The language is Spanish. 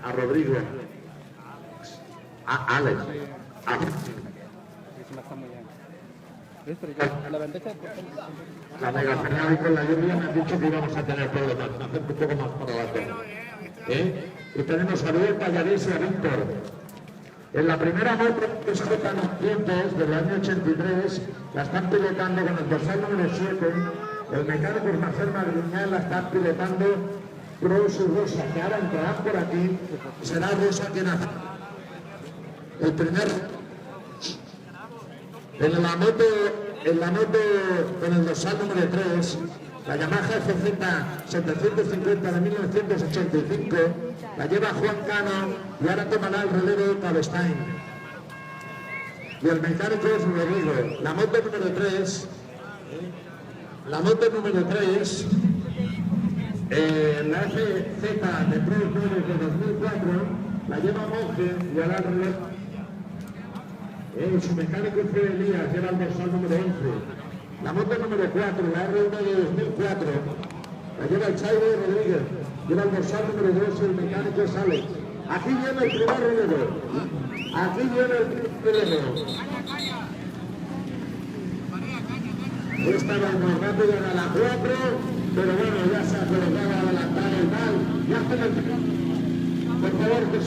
a Rodrigo, a Alex, a... La Mega Ferrari con la lluvia me han dicho que íbamos a tener problemas, me hacen un poco más para abajo. Y tenemos a Luis Pallarés y a Víctor. En la primera moto que se tocan los tiempos del año 83, la están pilotando con el dorsal número 7. El mecánico Marcel Magriñán la está pilotando Pro Rosa, que ahora entrarán por aquí. Será Rosa quien hace el primer. En la moto con el dorsal número 3, la Yamaha FZ 750 de 1985, la lleva Juan Cano y ahora tomará el relevo Cabestein. Y el mecánico es Rodrigo. La moto número 3, la FZ de Pro de 2004, la lleva Monge y ahora el relevo. Su mecánico fue Elías, lleva el dorsal número 11. La moto número 4, la R1 de 2004, la lleva el Chairo Rodríguez, lleva el dorsal número 2 y el mecánico es Alex. Aquí viene el primer relevo. Esta va más rápido a la 4, pero bueno, ya se ha colocado adelantado y tal. Ya está el... Por favor, que